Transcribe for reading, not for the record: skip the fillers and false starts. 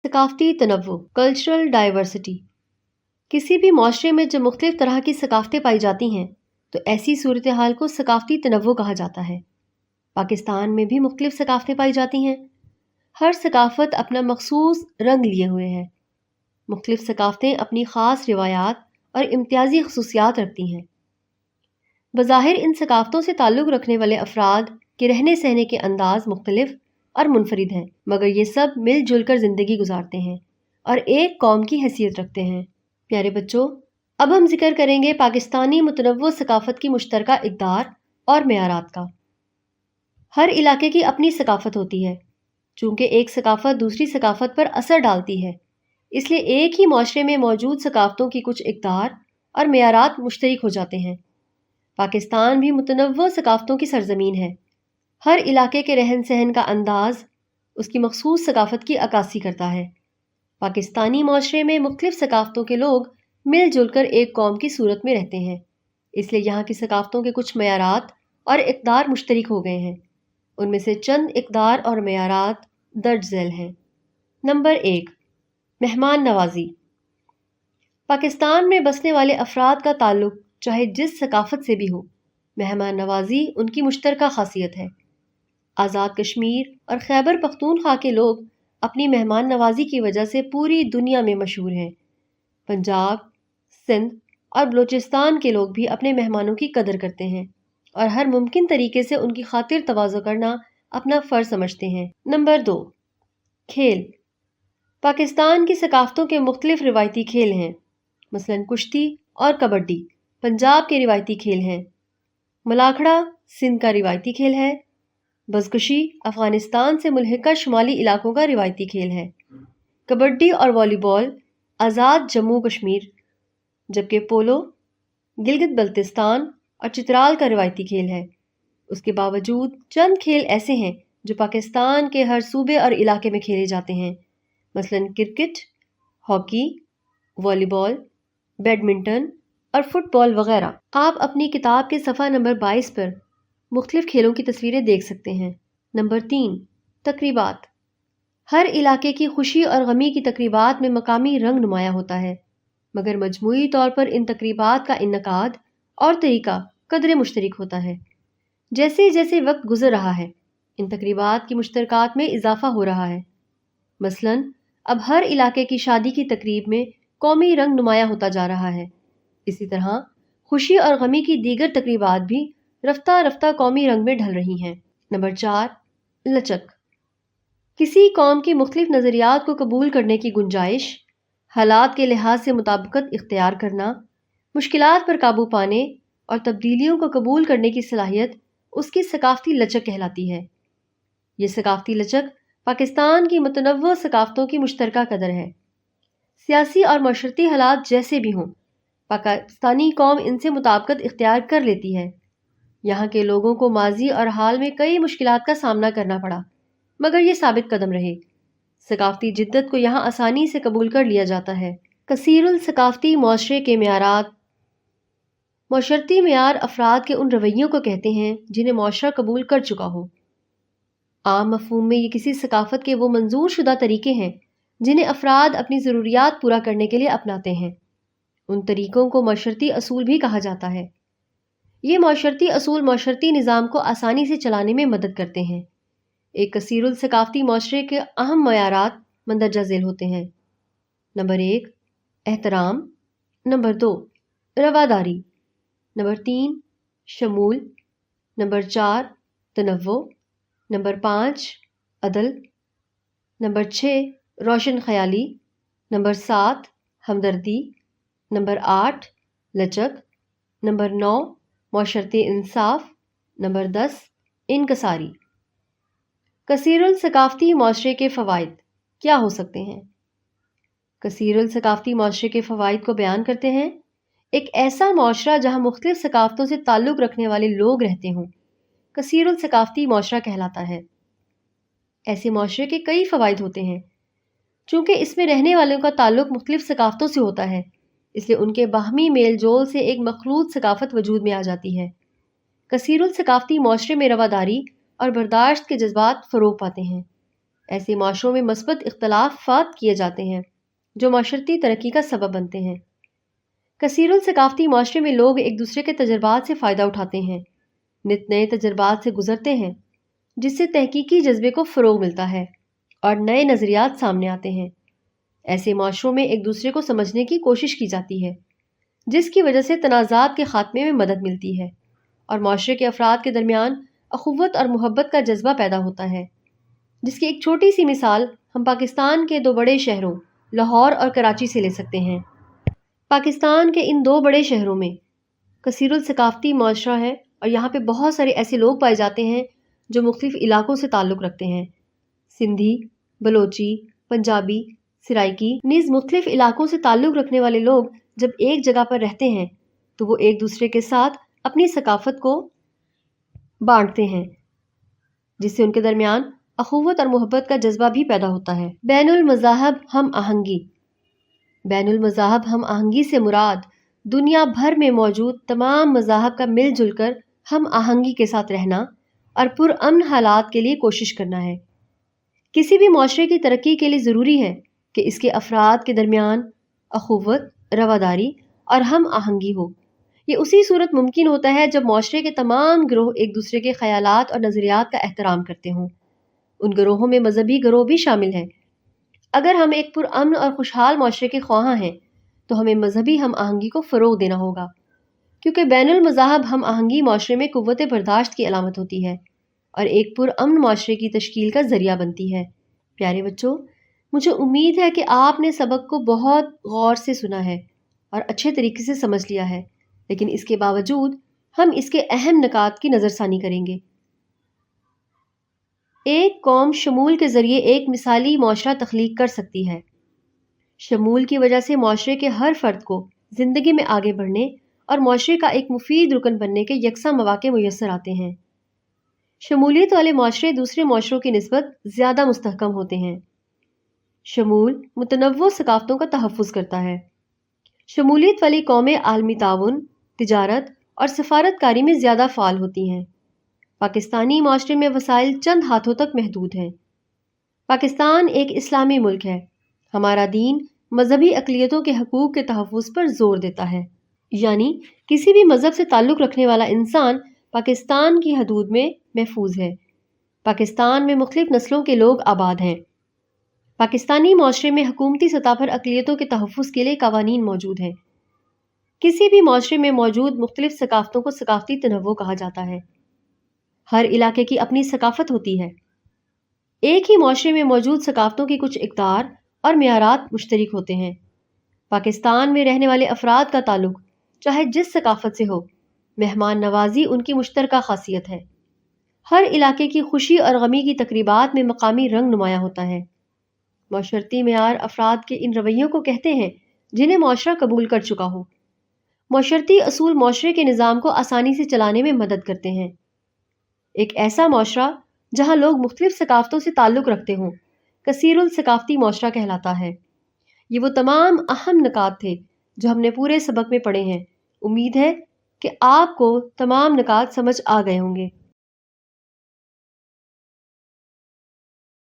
ثقافتی تنوع cultural diversity کسی بھی معاشرے میں جب مختلف طرح کی ثقافتیں پائی جاتی ہیں تو ایسی صورتحال کو ثقافتی تنوع کہا جاتا ہے۔ پاکستان میں بھی مختلف ثقافتیں پائی جاتی ہیں۔ ہر ثقافت اپنا مخصوص رنگ لیے ہوئے ہے۔ مختلف ثقافتیں اپنی خاص روایات اور امتیازی خصوصیات رکھتی ہیں۔ بظاہر ان ثقافتوں سے تعلق رکھنے والے افراد کے رہنے سہنے کے انداز مختلف اور منفرد ہیں، مگر یہ سب مل جل کر زندگی گزارتے ہیں اور ایک قوم کی حیثیت رکھتے ہیں۔ پیارے بچوں، اب ہم ذکر کریں گے پاکستانی متنوع ثقافت کی مشترکہ اقدار اور معیارات کا۔ ہر علاقے کی اپنی ثقافت ہوتی ہے۔ چونکہ ایک ثقافت دوسری ثقافت پر اثر ڈالتی ہے، اس لیے ایک ہی معاشرے میں موجود ثقافتوں کی کچھ اقدار اور معیارات مشترک ہو جاتے ہیں۔ پاکستان بھی متنوع ثقافتوں کی سرزمین ہے۔ ہر علاقے کے رہن سہن کا انداز اس کی مخصوص ثقافت کی عکاسی کرتا ہے۔ پاکستانی معاشرے میں مختلف ثقافتوں کے لوگ مل جل کر ایک قوم کی صورت میں رہتے ہیں، اس لیے یہاں کی ثقافتوں کے کچھ معیارات اور اقدار مشترک ہو گئے ہیں۔ ان میں سے چند اقدار اور معیارات درج ذیل ہیں۔ نمبر 1، مہمان نوازی۔ پاکستان میں بسنے والے افراد کا تعلق چاہے جس ثقافت سے بھی ہو، مہمان نوازی ان کی مشترکہ خاصیت ہے۔ آزاد کشمیر اور خیبر پختونخوا کے لوگ اپنی مہمان نوازی کی وجہ سے پوری دنیا میں مشہور ہیں۔ پنجاب، سندھ اور بلوچستان کے لوگ بھی اپنے مہمانوں کی قدر کرتے ہیں اور ہر ممکن طریقے سے ان کی خاطر تواضع کرنا اپنا فرض سمجھتے ہیں۔ نمبر 2، کھیل۔ پاکستان کی ثقافتوں کے مختلف روایتی کھیل ہیں، مثلاً کشتی اور کبڈی پنجاب کے روایتی کھیل ہیں، ملاکھڑا سندھ کا روایتی کھیل ہے، بزکشی افغانستان سے ملحقہ شمالی علاقوں کا روایتی کھیل ہے، کبڈی اور والی بال آزاد جموں کشمیر، جبکہ پولو گلگت بلتستان اور چترال کا روایتی کھیل ہے۔ اس کے باوجود چند کھیل ایسے ہیں جو پاکستان کے ہر صوبے اور علاقے میں کھیلے جاتے ہیں، مثلاً کرکٹ، ہاکی، والی بال، بیڈمنٹن اور فٹ بال وغیرہ۔ آپ اپنی کتاب کے صفحہ نمبر 22 پر مختلف کھیلوں کی تصویریں دیکھ سکتے ہیں۔ نمبر 3، تقریبات۔ ہر علاقے کی خوشی اور غمی کی تقریبات میں مقامی رنگ نمایاں ہوتا ہے، مگر مجموعی طور پر ان تقریبات کا انعقاد اور طریقہ قدرے مشترک ہوتا ہے۔ جیسے جیسے وقت گزر رہا ہے، ان تقریبات کی مشترکات میں اضافہ ہو رہا ہے۔ مثلاً اب ہر علاقے کی شادی کی تقریب میں قومی رنگ نمایاں ہوتا جا رہا ہے۔ اسی طرح خوشی اور غمی کی دیگر تقریبات بھی رفتہ رفتہ قومی رنگ میں ڈھل رہی ہیں۔ نمبر 4، لچک۔ کسی قوم کی مختلف نظریات کو قبول کرنے کی گنجائش، حالات کے لحاظ سے مطابقت اختیار کرنا، مشکلات پر قابو پانے اور تبدیلیوں کو قبول کرنے کی صلاحیت اس کی ثقافتی لچک کہلاتی ہے۔ یہ ثقافتی لچک پاکستان کی متنوع ثقافتوں کی مشترکہ قدر ہے۔ سیاسی اور معاشرتی حالات جیسے بھی ہوں، پاکستانی قوم ان سے مطابقت اختیار کر لیتی ہے۔ یہاں کے لوگوں کو ماضی اور حال میں کئی مشکلات کا سامنا کرنا پڑا، مگر یہ ثابت قدم رہے۔ ثقافتی جدت کو یہاں آسانی سے قبول کر لیا جاتا ہے۔ کثیر الثقافتی معاشرے کے معیارات۔ معاشرتی معیار افراد کے ان رویوں کو کہتے ہیں جنہیں معاشرہ قبول کر چکا ہو۔ عام مفہوم میں یہ کسی ثقافت کے وہ منظور شدہ طریقے ہیں جنہیں افراد اپنی ضروریات پورا کرنے کے لیے اپناتے ہیں۔ ان طریقوں کو معاشرتی اصول بھی کہا جاتا ہے۔ یہ معاشرتی اصول معاشرتی نظام کو آسانی سے چلانے میں مدد کرتے ہیں۔ ایک کثیر الثقافتی معاشرے کے اہم معیارات مندرجہ ذیل ہوتے ہیں۔ نمبر 1، احترام۔ نمبر 2، رواداری۔ نمبر 3، شمول۔ نمبر 4، تنوع۔ نمبر 5، عدل۔ نمبر 6، روشن خیالی۔ نمبر 7، ہمدردی۔ نمبر 8، لچک۔ نمبر 9، معاشرتی انصاف۔ نمبر 10، انکساری۔ کثیر الثقافتی معاشرے کے فوائد کیا ہو سکتے ہیں؟ کثیر الثقافتی معاشرے کے فوائد کو بیان کرتے ہیں۔ ایک ایسا معاشرہ جہاں مختلف ثقافتوں سے تعلق رکھنے والے لوگ رہتے ہوں، کثیر الثقافتی معاشرہ کہلاتا ہے۔ ایسے معاشرے کے کئی فوائد ہوتے ہیں۔ چونکہ اس میں رہنے والوں کا تعلق مختلف ثقافتوں سے ہوتا ہے، اس لیے ان کے باہمی میل جول سے ایک مخلوط ثقافت وجود میں آ جاتی ہے۔ کثیر الثقافتی معاشرے میں رواداری اور برداشت کے جذبات فروغ پاتے ہیں۔ ایسے معاشروں میں مثبت اختلافات کیے جاتے ہیں جو معاشرتی ترقی کا سبب بنتے ہیں۔ کثیر الثقافتی معاشرے میں لوگ ایک دوسرے کے تجربات سے فائدہ اٹھاتے ہیں، نت نئے تجربات سے گزرتے ہیں، جس سے تحقیقی جذبے کو فروغ ملتا ہے اور نئے نظریات سامنے آتے ہیں۔ ایسے معاشروں میں ایک دوسرے کو سمجھنے کی کوشش کی جاتی ہے، جس کی وجہ سے تنازعات کے خاتمے میں مدد ملتی ہے اور معاشرے کے افراد کے درمیان اخوت اور محبت کا جذبہ پیدا ہوتا ہے، جس کی ایک چھوٹی سی مثال ہم پاکستان کے دو بڑے شہروں لاہور اور کراچی سے لے سکتے ہیں۔ پاکستان کے ان دو بڑے شہروں میں کثیر الثقافتی معاشرہ ہے اور یہاں پہ بہت سارے ایسے لوگ پائے جاتے ہیں جو مختلف علاقوں سے تعلق رکھتے ہیں۔ سندھی، بلوچی، پنجابی، سرائکی نیز مختلف علاقوں سے تعلق رکھنے والے لوگ جب ایک جگہ پر رہتے ہیں تو وہ ایک دوسرے کے ساتھ اپنی ثقافت کو بانٹتے ہیں، جس سے ان کے درمیان اخوت اور محبت کا جذبہ بھی پیدا ہوتا ہے۔ بین المذاہب ہم آہنگی۔ بین المذاہب ہم آہنگی سے مراد دنیا بھر میں موجود تمام مذاہب کا مل جل کر ہم آہنگی کے ساتھ رہنا اور پرامن حالات کے لیے کوشش کرنا ہے۔ کسی بھی معاشرے کی ترقی کے لیے ضروری ہے کہ اس کے افراد کے درمیان اخوت، رواداری اور ہم آہنگی ہو۔ یہ اسی صورت ممکن ہوتا ہے جب معاشرے کے تمام گروہ ایک دوسرے کے خیالات اور نظریات کا احترام کرتے ہوں۔ ان گروہوں میں مذہبی گروہ بھی شامل ہیں۔ اگر ہم ایک پرامن اور خوشحال معاشرے کے خواہاں ہیں تو ہمیں مذہبی ہم آہنگی کو فروغ دینا ہوگا، کیونکہ بین المذاہب ہم آہنگی معاشرے میں قوت برداشت کی علامت ہوتی ہے اور ایک پرامن معاشرے کی تشکیل کا ذریعہ بنتی ہے۔ پیارے بچوں، مجھے امید ہے کہ آپ نے سبق کو بہت غور سے سنا ہے اور اچھے طریقے سے سمجھ لیا ہے، لیکن اس کے باوجود ہم اس کے اہم نکات کی نظر ثانی کریں گے۔ ایک قوم شمول کے ذریعے ایک مثالی معاشرہ تخلیق کر سکتی ہے۔ شمول کی وجہ سے معاشرے کے ہر فرد کو زندگی میں آگے بڑھنے اور معاشرے کا ایک مفید رکن بننے کے یکساں مواقع میسر آتے ہیں۔ شمولیت والے معاشرے دوسرے معاشروں کی نسبت زیادہ مستحکم ہوتے ہیں۔ شمول متنوع ثقافتوں کا تحفظ کرتا ہے۔ شمولیت والی قومیں عالمی تعاون، تجارت اور سفارت کاری میں زیادہ فعال ہوتی ہیں۔ پاکستانی معاشرے میں وسائل چند ہاتھوں تک محدود ہیں۔ پاکستان ایک اسلامی ملک ہے۔ ہمارا دین مذہبی اقلیتوں کے حقوق کے تحفظ پر زور دیتا ہے، یعنی کسی بھی مذہب سے تعلق رکھنے والا انسان پاکستان کی حدود میں محفوظ ہے۔ پاکستان میں مختلف نسلوں کے لوگ آباد ہیں۔ پاکستانی معاشرے میں حکومتی سطح پر اقلیتوں کے تحفظ کے لیے قوانین موجود ہیں۔ کسی بھی معاشرے میں موجود مختلف ثقافتوں کو ثقافتی تنوع کہا جاتا ہے۔ ہر علاقے کی اپنی ثقافت ہوتی ہے۔ ایک ہی معاشرے میں موجود ثقافتوں کی کچھ اقدار اور معیارات مشترک ہوتے ہیں۔ پاکستان میں رہنے والے افراد کا تعلق چاہے جس ثقافت سے ہو، مہمان نوازی ان کی مشترکہ خاصیت ہے۔ ہر علاقے کی خوشی اور غمی کی تقریبات میں مقامی رنگ نمایاں ہوتا ہے۔ معاشرتی معیار افراد کے ان رویوں کو کہتے ہیں جنہیں معاشرہ قبول کر چکا ہو۔ معاشرتی اصول معاشرے کے نظام کو آسانی سے چلانے میں مدد کرتے ہیں۔ ایک ایسا معاشرہ جہاں لوگ مختلف ثقافتوں سے تعلق رکھتے ہوں کثیر الثقافتی معاشرہ کہلاتا ہے۔ یہ وہ تمام اہم نکات تھے جو ہم نے پورے سبق میں پڑھے ہیں۔ امید ہے کہ آپ کو تمام نکات سمجھ آ گئے ہوں گے۔